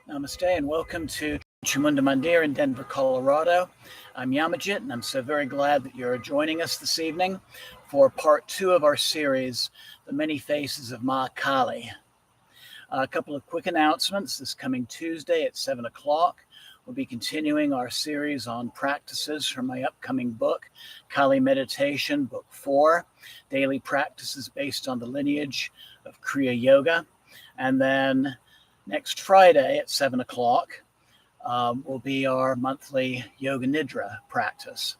Namaste and welcome to Chamunda Mandir in Denver, Colorado. I'm Yamajit and I'm so very glad that you're joining us this evening for part 2 of our series, The Many Faces of Ma Kali. A couple of quick announcements. This coming Tuesday at 7 o'clock, we'll be continuing our series on practices from my upcoming book, Kali Meditation, Book 4, Daily Practices Based on the Lineage of Kriya Yoga. And then next Friday at 7 o'clock will be our monthly Yoga Nidra practice.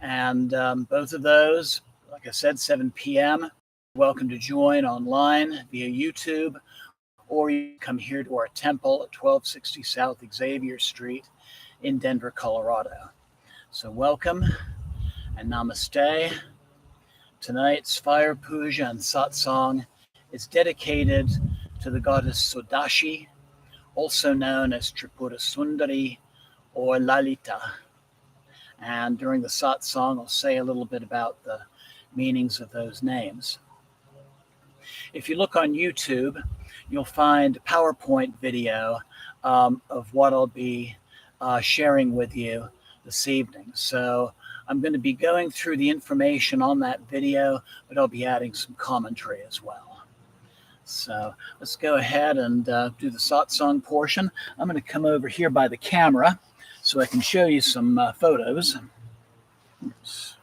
And both of those, like I said, 7 p.m., welcome to join online via YouTube, or you come here to our temple at 1260 South Xavier Street in Denver, Colorado. So welcome and namaste. Tonight's fire puja and satsang is dedicated to the goddess Sodashi, also known as Tripura Sundari or Lalita. And during the satsang, I'll say a little bit about the meanings of those names. If you look on YouTube, you'll find a PowerPoint video of what I'll be sharing with you this evening. So I'm going to be going through the information on that video, but I'll be adding some commentary as well. So let's go ahead and do the satsang portion. I'm going to come over here by the camera so I can show you some photos. Oops.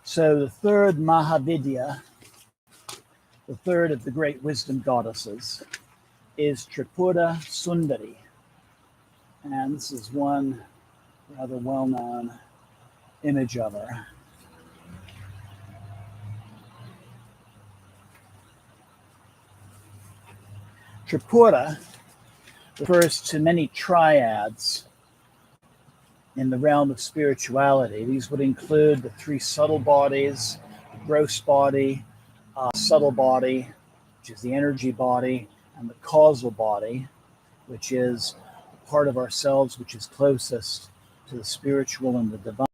So the third Mahavidya, the third of the great wisdom goddesses, is Tripura Sundari. And this is one rather well-known image of her. Tripura refers to many triads in the realm of spirituality. These would include the 3 subtle bodies, the gross body, subtle body, which is the energy body, and the causal body, which is the part of ourselves which is closest to the spiritual and the divine,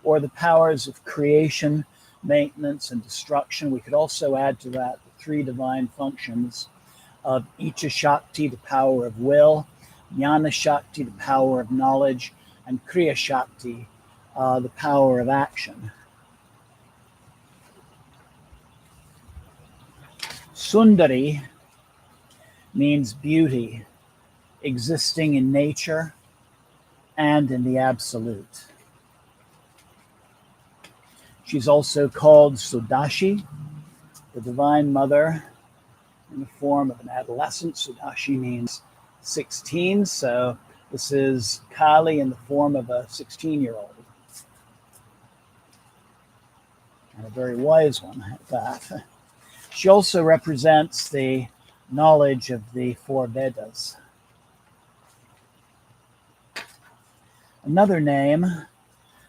or the powers of creation, maintenance, and destruction. We could also add to that the 3 divine functions of Icha Shakti, the power of will, Jnana Shakti, the power of knowledge, and Kriya Shakti, the power of action. Sundari means beauty, existing in nature and in the absolute. She's also called Sodashi, the Divine Mother, in the form of an adolescent. Sodashi means 16, so this is Kali in the form of a 16-year-old. And a very wise one at that. She also represents the knowledge of the 4 Vedas. Another name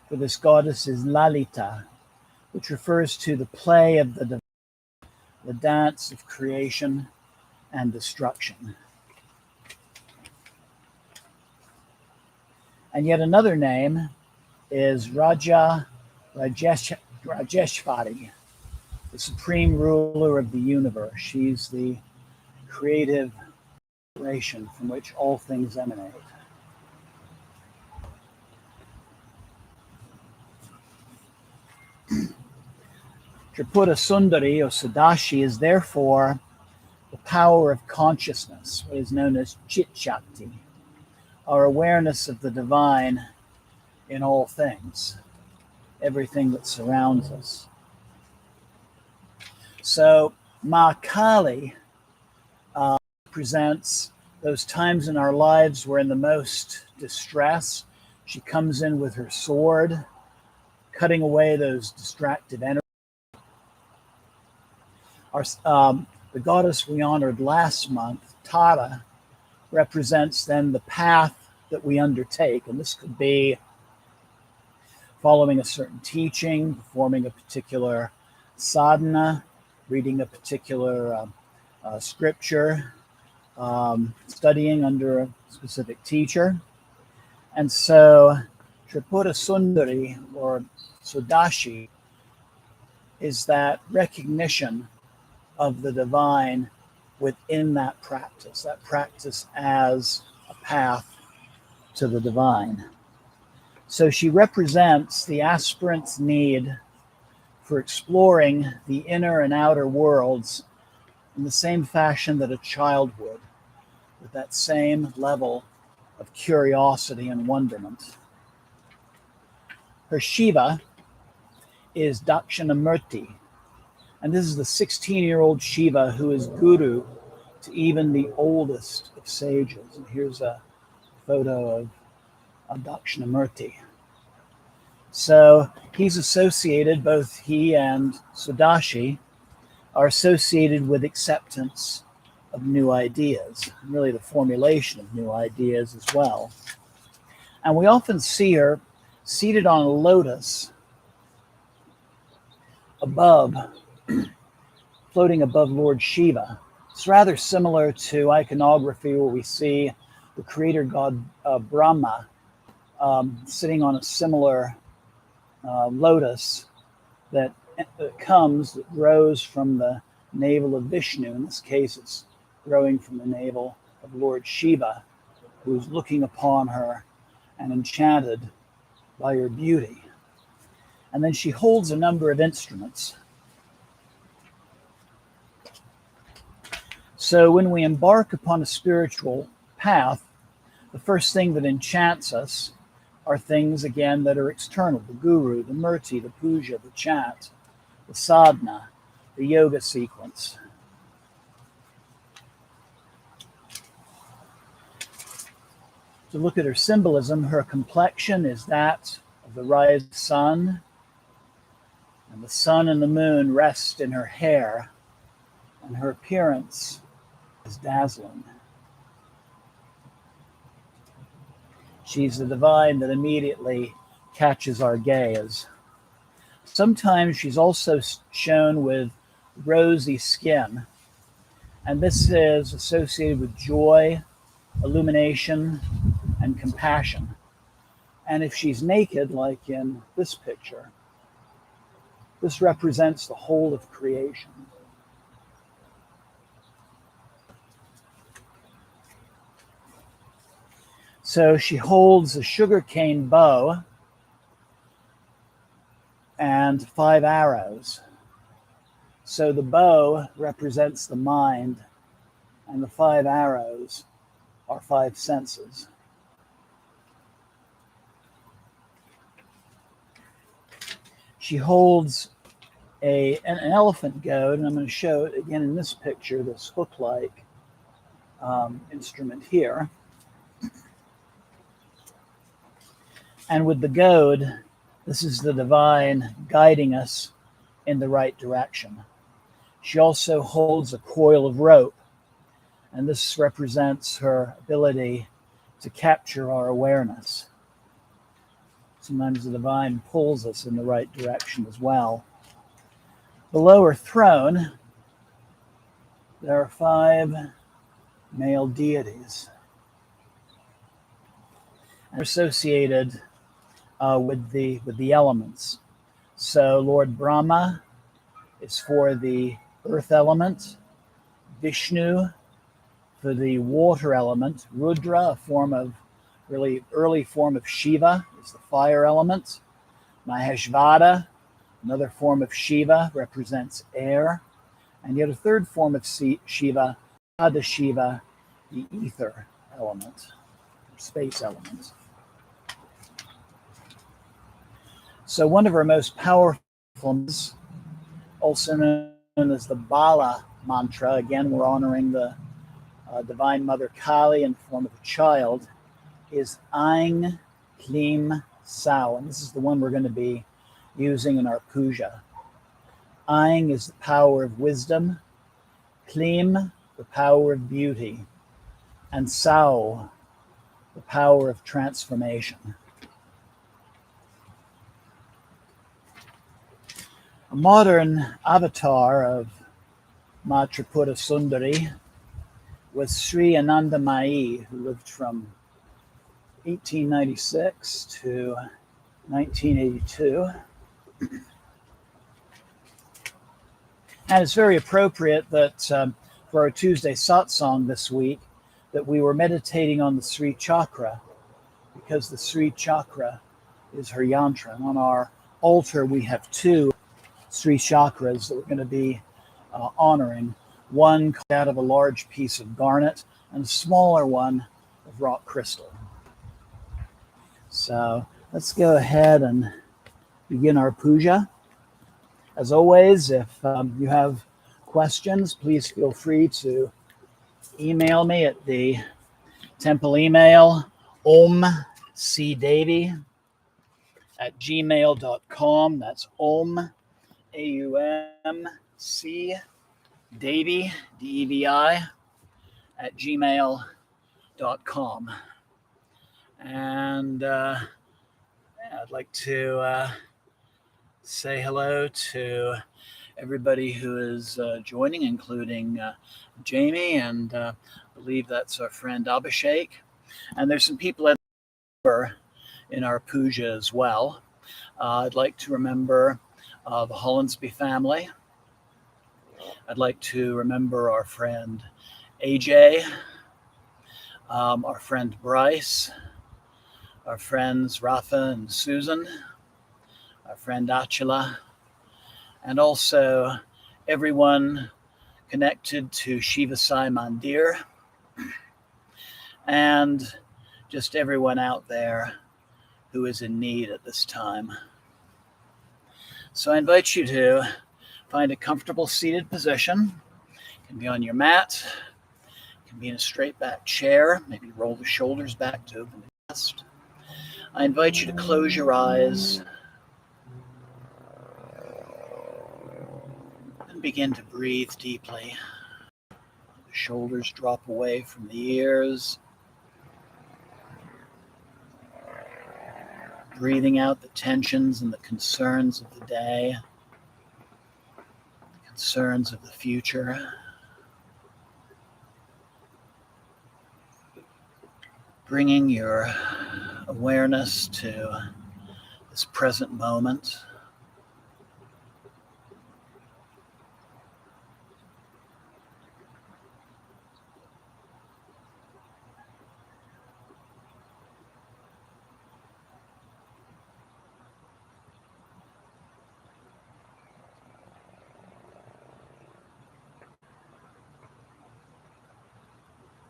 for this goddess is Lalita, which refers to the play of the divine, the dance of creation and destruction. And yet another name is Rajeshvari, the supreme ruler of the universe. She's the creative inspiration from which all things emanate. Tripura Sundari or Sodashi is therefore the power of consciousness, what is known as Chit Shakti, our awareness of the divine in all things, everything that surrounds us. So Ma Kali presents those times in our lives where in the most distress, she comes in with her sword, cutting away those distracted energies. The goddess we honored last month, Tara, represents then the path that we undertake. And this could be following a certain teaching, performing a particular sadhana, reading a particular scripture, studying under a specific teacher. And so Tripura Sundari, or Sodashi, is that recognition of the divine within that practice as a path to the divine. So she represents the aspirant's need for exploring the inner and outer worlds in the same fashion that a child would, with that same level of curiosity and wonderment. Her Shiva is Dakshinamurti, and this is the 16-year-old Shiva who is guru to even the oldest of sages. And here's a photo of Dakshinamurti. So he's associated, both he and Sodashi are associated with acceptance of new ideas, and really the formulation of new ideas as well. And we often see her seated on a lotus above, floating above Lord Shiva. It's rather similar to iconography where we see the creator god Brahma sitting on a similar lotus that grows from the navel of Vishnu. In this case, it's growing from the navel of Lord Shiva, who's looking upon her and enchanted by her beauty. And then she holds a number of instruments. So when we embark upon a spiritual path, the first thing that enchants us are things, again, that are external: the guru, the murti, the puja, the chant, the sadhana, the yoga sequence. To look at her symbolism, her complexion is that of the rising sun, and the sun and the moon rest in her hair, and her appearance is dazzling. She's the divine that immediately catches our gaze. Sometimes she's also shown with rosy skin, and this is associated with joy, illumination, and compassion. And if she's naked, like in this picture, this represents the whole of creation. So she holds a sugarcane bow and 5 arrows. So the bow represents the mind, and the 5 arrows are 5 senses. She holds an elephant goad, and I'm going to show it again in this picture, this hook-like instrument here. And with the goad, this is the divine guiding us in the right direction. She also holds a coil of rope, and this represents her ability to capture our awareness. Sometimes the divine pulls us in the right direction as well. Below her throne, there are 5 male deities. They're associated with the elements. So Lord Brahma is for the earth element, Vishnu for the water element, Rudra, a form of really early form of Shiva, is the fire element, Maheshvara, another form of Shiva, represents air, and yet a third form of Shiva, Sadashiva, the ether element, space element. So one of our most powerful, also known as the Bala mantra, again we're honoring the Divine Mother Kali in the form of a child, is Aing Klim Sao, and this is the one we're going to be using in our puja. Aing is the power of wisdom, Klim, the power of beauty, and Sao, the power of transformation. A modern avatar of Ma Tripura Sundari was Sri Anandamayi, who lived from 1896 to 1982. And it's very appropriate that for our Tuesday Satsang this week, that we were meditating on the Sri Chakra, because the Sri Chakra is her yantra. And on our altar, we have two Sri Chakras that we're going to be honoring. One out of a large piece of garnet and a smaller one of rock crystal. So let's go ahead and begin our puja. As always, if you have questions, please feel free to email me at the temple email, omcdevi@gmail.com. That's om, AUMC, Devi, DEVI, @gmail.com. And I'd like to say hello to everybody who is joining, including Jamie, and I believe that's our friend Abhishek. And there's some people in our puja as well. I'd like to remember the Hollandsby family. I'd like to remember our friend AJ, our friend Bryce, our friends Rafa and Susan, our friend Achila, and also everyone connected to Shiva Sai Mandir, and just everyone out there who is in need at this time. So I invite you to find a comfortable seated position. It can be on your mat, it can be in a straight back chair, maybe roll the shoulders back to open the chest. I invite you to close your eyes and begin to breathe deeply. The shoulders drop away from the ears. Breathing out the tensions and the concerns of the day, the concerns of the future. Bringing your awareness to this present moment.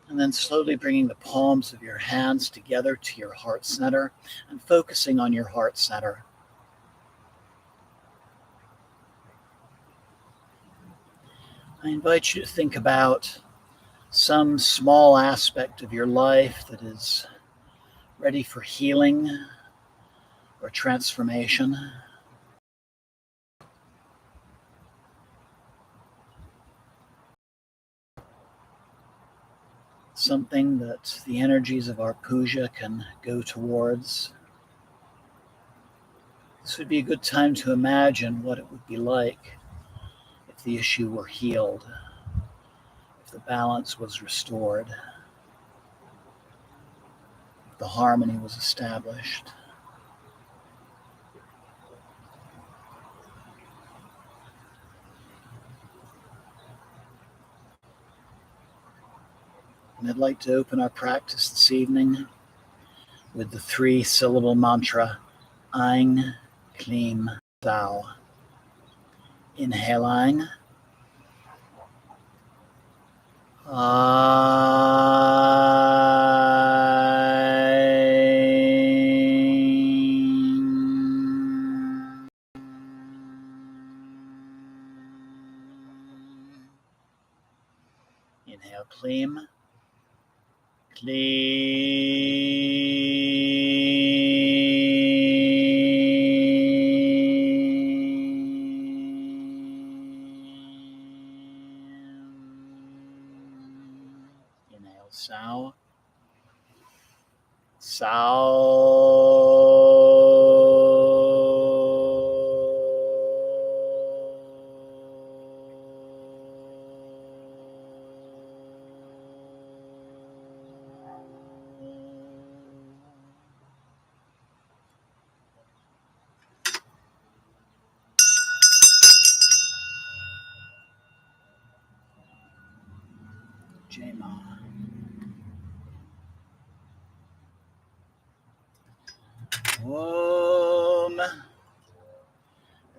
And then slowly bringing the palms of your hands together to your heart center and focusing on your heart center. I invite you to think about some small aspect of your life that is ready for healing or transformation. Something that the energies of our puja can go towards. This would be a good time to imagine what it would be like if the issue were healed, if the balance was restored, if the harmony was established. And I'd like to open our practice this evening with the 3-syllable mantra, Aing, Kleem, Thou. Inhale Aing. Inhale Kleem. Inhale, Sao. Sao. Jai Ma. Om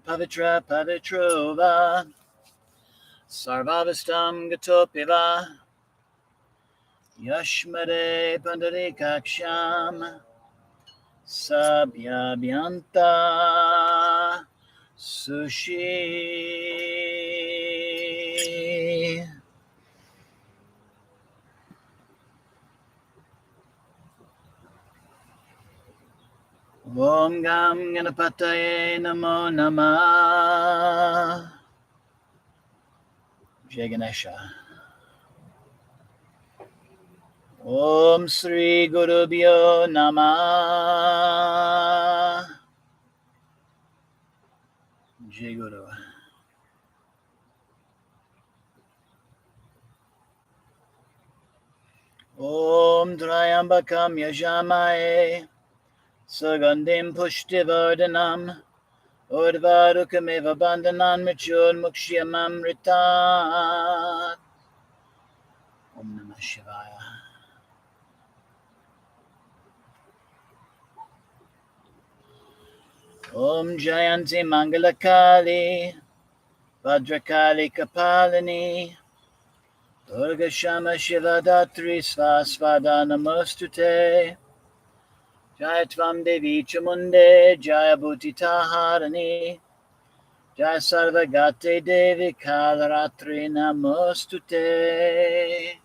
Pavitra Pavitrova Sarvavastam Gatopiva Yashmare Pandarikaksham Sabhyabhyanta Sushi. Om Gam Ganapataye Namo Namah. Jai Ganesha. Om Sri Gurubhyo Namah. Jai Guru. Om Trayambakam Yajamaye Sugandhim Pushtivardhanam Urvarukamiva Bandhanan Mrityur Mukshiyamamritat. Om Namah Shivaya. Om Jayanti Mangalakali Bhadrakali Kapalini Durga Shama Shiva Datri Svasvada Namostute. Jaya Tvam Devi Chamunde Jaya Bhutita Harani Jaya Sarvagate Devi Kalaratri Namostute.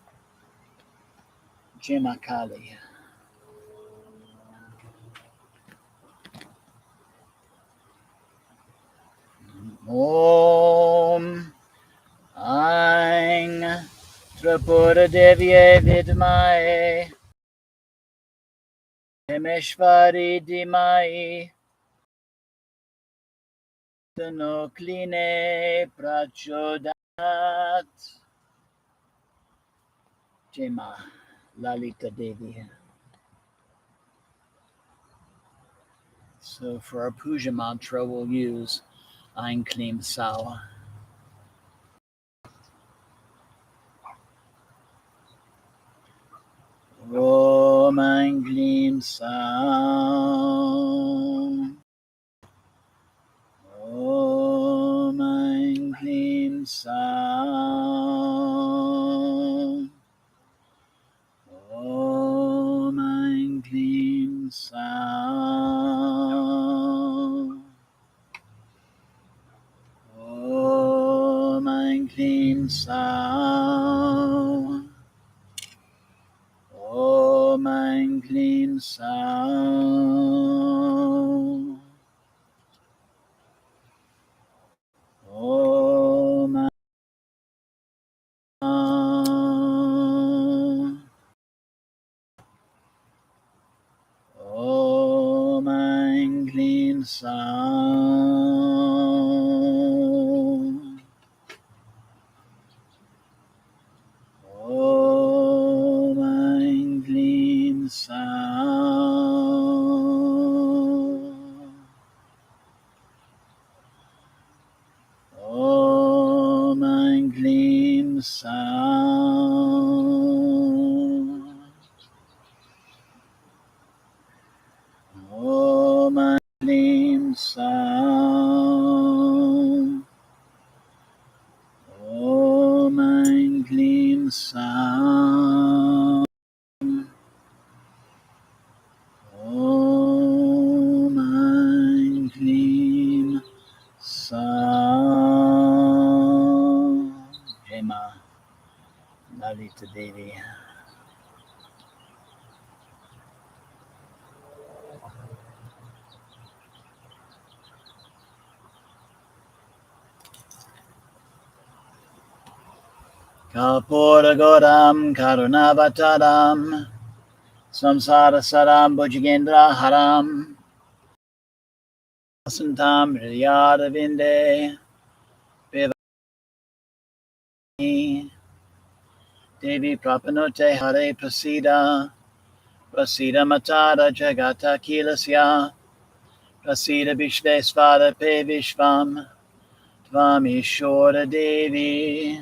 Jai Ma Kali. Om Aing Tripura Devye Vidmaye Hemeshvari Dimai Tanokline Prachodat. Jai Ma Lalita Devi. So for our puja mantra, we'll use Ain Klim Sao. Om Ain Klim Sao. Om Ain Klim Sao. Om Ain Klim Sao. Om Ain Klim Sao. Om Ain Klim Sao. Om Om Ain Klim Sao. Om Ain Klim Sao. Om Ain Klim Sao. Om Ain Klim Sao. Om Ain Klim Sao. Om Ain Klim Sao. Jai Ma Lalita Devi. Kapuragoram Karunavataram Samsara Saram Bhujagendra Haram Santam Hridayadavinde Vivani Devi Prapanote Hare Prasida Prasida Matara Jagata Kilasya Prasida Vishvesvara Pe Vishvam Tvam Ishwara Devi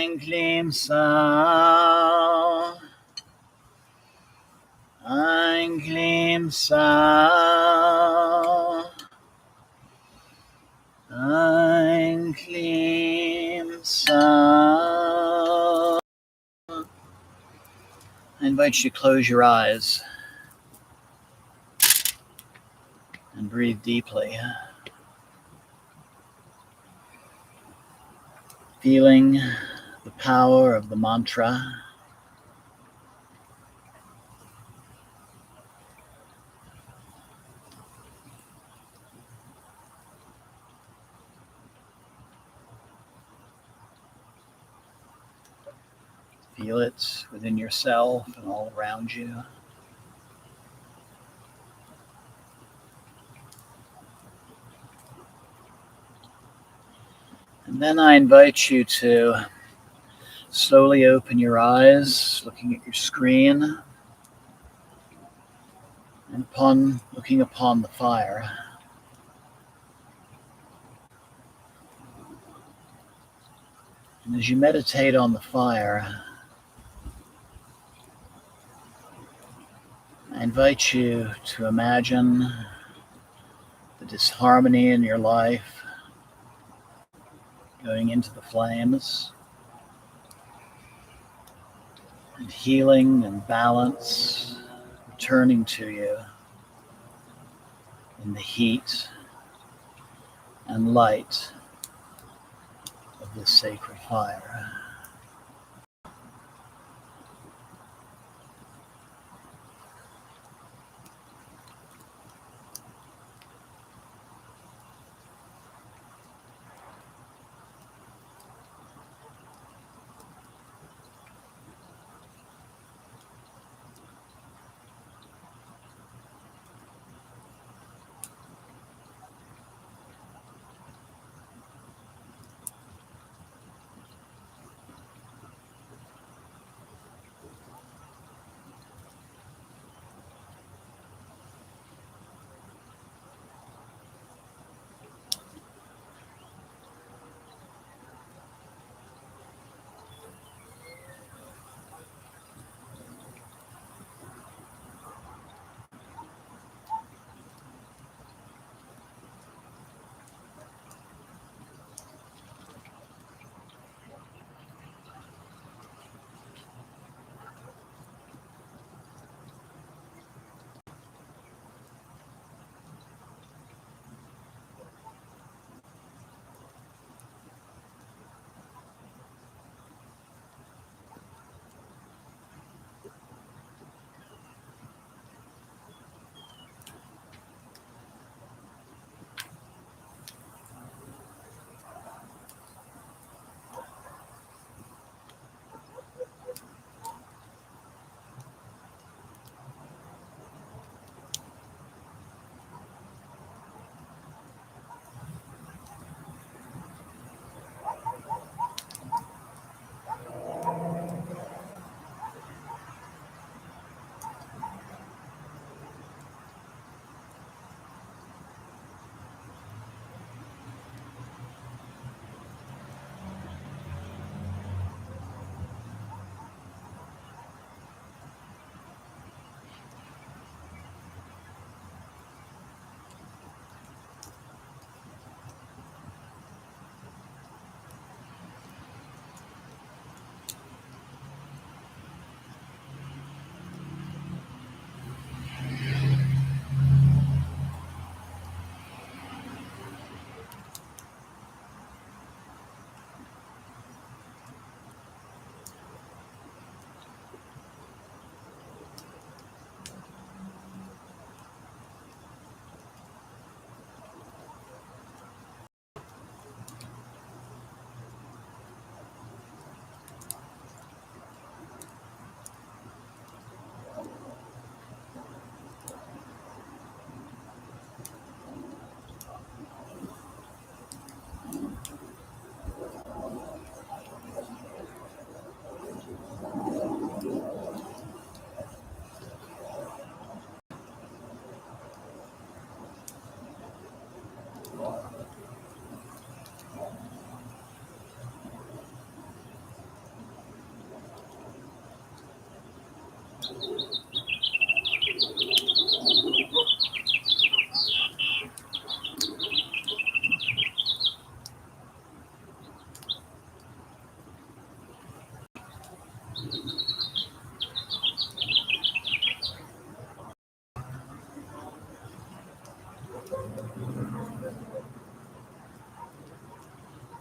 Ein Klim Sa. Ein Klim Sa. Ein Klim Sa. I invite you to close your eyes and breathe deeply, feeling the power of the mantra. Feel it within yourself and all around you. And then I invite you to slowly open your eyes, looking at your screen, and looking upon the fire. And as you meditate on the fire, I invite you to imagine the disharmony in your life going into the flames, and healing and balance returning to you in the heat and light of this sacred fire.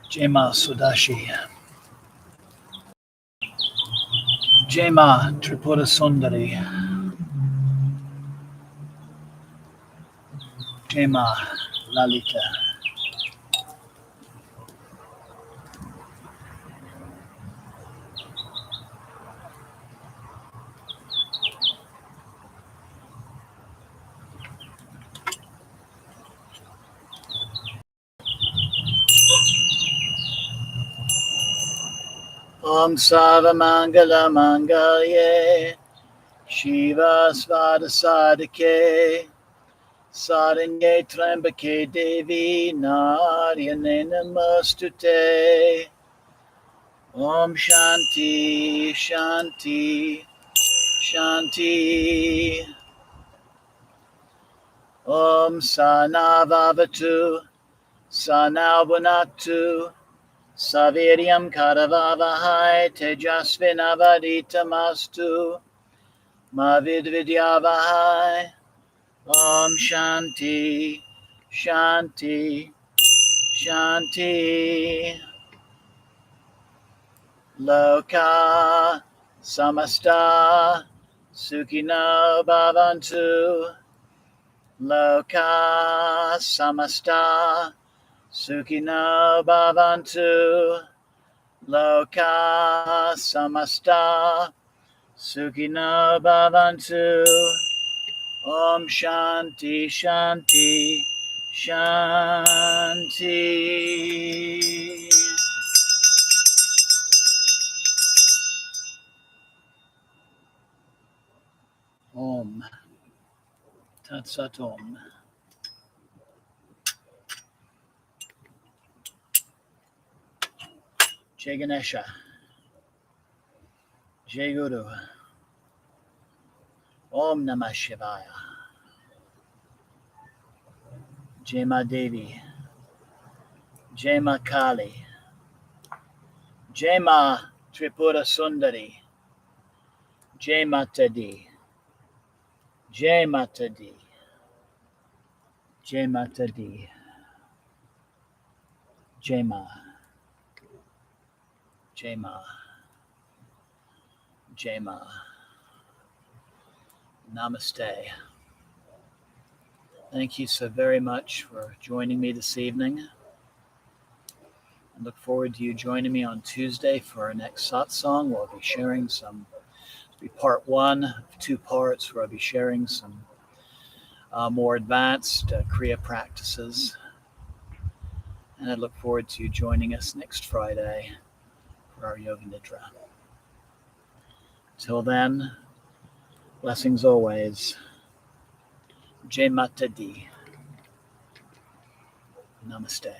Jema Sodashi. Jema Tripura Sundari. Jema Lalita. Om Sava Mangala Mangalye Shiva Svada Sadike Saranye Trambake Devi Naryane Namastute. Om Shanti Shanti Shanti. Om Sanavavatu Sanavunatu Saviryam Karavavahai Tejasvinavaditamastu Mavidvidyavahai. Om Shanti Shanti Shanti. Loka Samasta Sukhino Bhavantu. Loka Samasta Sukhino Bhavantu. Loka Samasta Sukhino Bhavantu. Om Shanti Shanti Shanti. Om Tat Sat Om. Jai Ganesha. Jai Guru. Om Namah Shivaya. Jai Ma Devi. Jai Ma Kali. Jai Ma Tripura Sundari. Jai Mata Di. Jai Mata Di. Jai Mata Di. Jai Ma. Jai Ma. Jai Ma. Namaste. Thank you so very much for joining me this evening. I look forward to you joining me on Tuesday for our next satsang. We'll be sharing some, it'll be part one of 2 parts where I'll be sharing some more advanced Kriya practices. And I look forward to you joining us next Friday for our Yoga Nidra. Till then, blessings always. Jai Mata Di. Namaste.